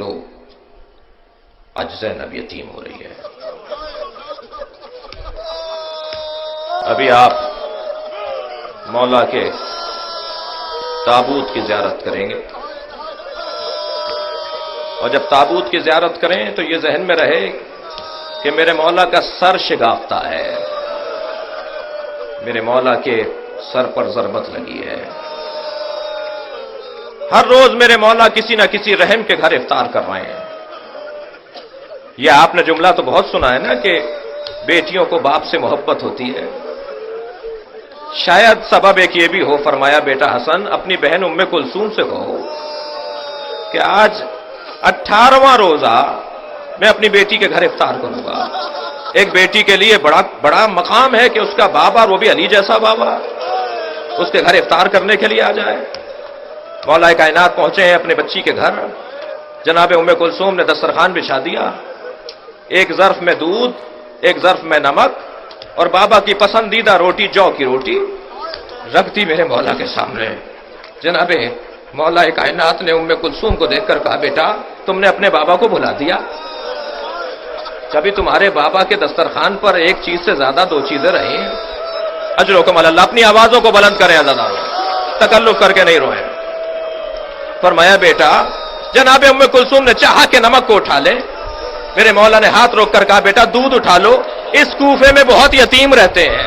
تو آج زینب یتیم ہو رہی ہے. ابھی آپ مولا کے تابوت کی زیارت کریں گے، اور جب تابوت کی زیارت کریں تو یہ ذہن میں رہے کہ میرے مولا کا سر شگافتہ ہے، میرے مولا کے سر پر ضربت لگی ہے. ہر روز میرے مولا کسی نہ کسی رحم کے گھر افطار کر رہے ہیں. یہ آپ نے جملہ تو بہت سنا ہے نا کہ بیٹیوں کو باپ سے محبت ہوتی ہے. شاید سبب ایک یہ بھی ہو، فرمایا بیٹا حسن اپنی بہن ام کلثوم سے کہو کہ آج 18واں روزہ میں اپنی بیٹی کے گھر افطار کروں گا. ایک بیٹی کے لیے بڑا مقام ہے کہ اس کا بابا، وہ بھی علی جیسا بابا، اس کے گھر افطار کرنے کے لیے آ جائے. مولا کائنات پہنچے ہیں اپنے بچی کے گھر. جناب ام کلثوم نے دسترخوان بچھا دیا، ایک ظرف میں دودھ، ایک ظرف میں نمک اور بابا کی پسندیدہ روٹی، جو کی روٹی رکھ دی میرے مولا کے سامنے. جناب مولا کائنات نے ام کلثوم کو دیکھ کر کہا بیٹا تم نے اپنے بابا کو بھلا دیا. کبھی تمہارے بابا کے دسترخوان پر ایک چیز سے زیادہ دو چیزیں رہی ہیں. اجرکم اللہ. اپنی آوازوں کو بلند کریں عزیزان، تکلف کر کے نہیں روئیں. فرمایا بیٹا، جناب ام کلثوم نے چاہا کہ نمک کو اٹھا لے. میرے مولا نے ہاتھ روک کر کہا بیٹا دودھ اٹھا لو. اس کوفے میں بہت یتیم رہتے ہیں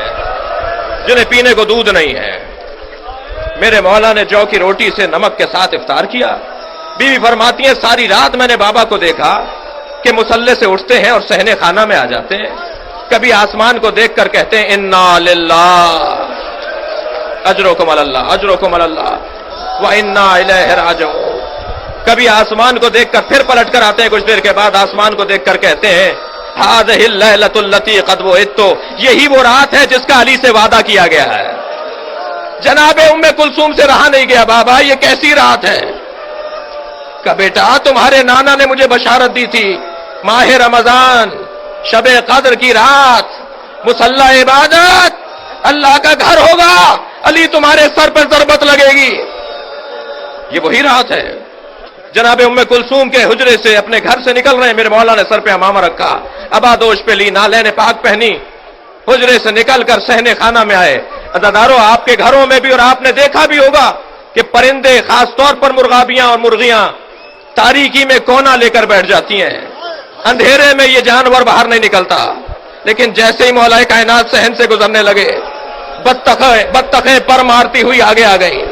جنہیں پینے کو دودھ نہیں ہے. میرے مولا نے جو کی روٹی سے نمک کے ساتھ افطار کیا. بیوی فرماتی ہیں ساری رات میں نے بابا کو دیکھا کہ مصلے سے اٹھتے ہیں اور صحن خانہ میں آ جاتے ہیں. کبھی آسمان کو دیکھ کر کہتے ہیں انا للہ اجرکم اللہ اجرکم اللہ وَإِنَّا إِلَيْهِ رَاجِعُونَ. کبھی آسمان کو دیکھ کر پھر پلٹ کر آتے ہیں، کچھ دیر کے بعد آسمان کو دیکھ کر کہتے ہیں هَذِهِ اللَّيْلَةُ الَّتِي قَدْ وُعِدتُّ. یہی وہ رات ہے جس کا علی سے وعدہ کیا گیا ہے. جناب ام کلثوم سے رہا نہیں گیا، بابا یہ کیسی رات ہے؟ کہ بیٹا تمہارے نانا نے مجھے بشارت دی تھی ماہ رمضان، شب قدر کی رات، مصلی عبادت، اللہ کا گھر ہوگا، علی تمہارے سر پر ضربت لگے گی. یہ وہی رات ہے. جناب ام کلثوم کے حجرے سے اپنے گھر سے نکل رہے ہیں. میرے مولا نے سر پہ امامہ رکھا، ابادوش پہ لی، نالین پاک پہنی، حجرے سے نکل کر صحن خانہ میں آئے. عزادارو آپ کے گھروں میں بھی اور آپ نے دیکھا بھی ہوگا کہ پرندے، خاص طور پر مرغابیاں اور مرغیاں تاریکی میں کونا لے کر بیٹھ جاتی ہیں. اندھیرے میں یہ جانور باہر نہیں نکلتا. لیکن جیسے ہی مولا کائنات صحن سے گزرنے لگے، بطخیں پر مارتی ہوئی آگے آ گئی،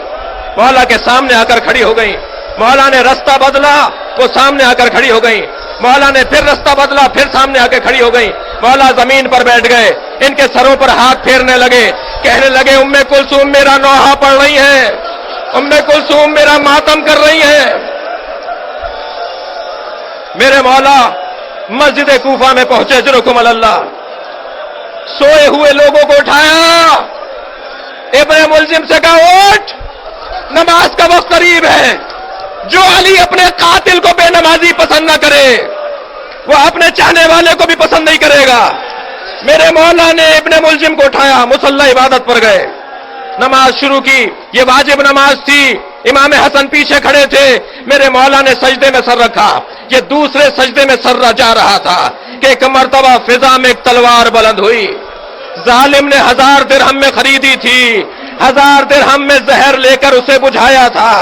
مولا کے سامنے آ کر کھڑی ہو گئی. مولا نے رستہ بدلا، وہ سامنے آ کر کھڑی ہو گئی. مولا نے پھر رستہ بدلا، پھر سامنے آ کے کھڑی ہو گئی. مولا زمین پر بیٹھ گئے، ان کے سروں پر ہاتھ پھیرنے لگے، کہنے لگے ام کلثوم میرا نوحہ پڑھ رہی ہیں، ام کلثوم میرا ماتم کر رہی ہیں. میرے مولا مسجد کوفہ میں پہنچے. اجرکم اللہ. سوئے ہوئے لوگوں کو اٹھایا، ابن ملزم سے کہا اٹھ، نماز کا وقت قریب ہے. جو علی اپنے قاتل کو بے نمازی پسند نہ کرے وہ اپنے چاہنے والے کو بھی پسند نہیں کرے گا. میرے مولا نے ابن ملزم کو اٹھایا، مصلی عبادت پر گئے، نماز شروع کی. یہ واجب نماز تھی. امام حسن پیچھے کھڑے تھے. میرے مولا نے سجدے میں سر رکھا. یہ دوسرے سجدے میں سر جا رہا تھا کہ ایک مرتبہ فضا میں ایک تلوار بلند ہوئی. ظالم نے 1000 درہم میں خریدی تھی، 1000 درہم میں زہر لے کر اسے بجھایا تھا.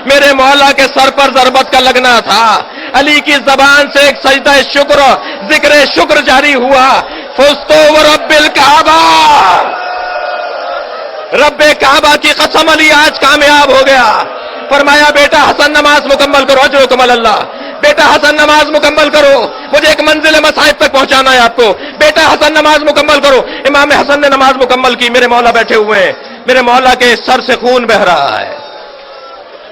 میرے مولا کے سر پر ضربت کا لگنا تھا. علی کی زبان سے ایک سجدہ شکر، ذکر شکر جاری ہوا. فزتو ورب الکعبہ، رب کعبہ کی قسم علی آج کامیاب ہو گیا. فرمایا بیٹا حسن نماز مکمل کرو. اجرکم اللہ. بیٹا حسن نماز مکمل کرو، مجھے ایک منزل مصائب تک پہنچانا ہے آپ کو. بیٹا حسن نماز مکمل کرو. امام حسن نے نماز مکمل کی. میرے مولا بیٹھے ہوئے ہیں. میرے مولا کے سر سے خون بہ رہا ہے.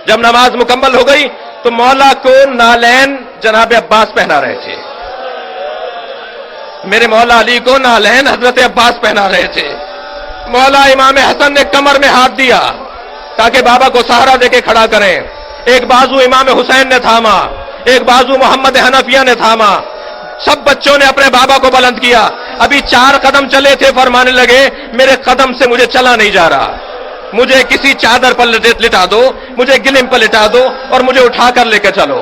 جب نماز مکمل ہو گئی تو مولا کو نالین جناب عباس پہنا رہے تھے. میرے مولا علی کو نالین حضرت عباس پہنا رہے تھے. مولا امام حسن نے کمر میں ہاتھ دیا تاکہ بابا کو سہارا دے کے کھڑا کریں. ایک بازو امام حسین نے تھاما، ایک بازو محمد حنفیہ نے تھاما. سب بچوں نے اپنے بابا کو بلند کیا. ابھی 4 قدم چلے تھے، فرمانے لگے میرے قدم سے مجھے چلا نہیں جا رہا، مجھے کسی چادر پر لٹا دو، مجھے گلم پر لٹا دو اور مجھے اٹھا کر لے کے چلو.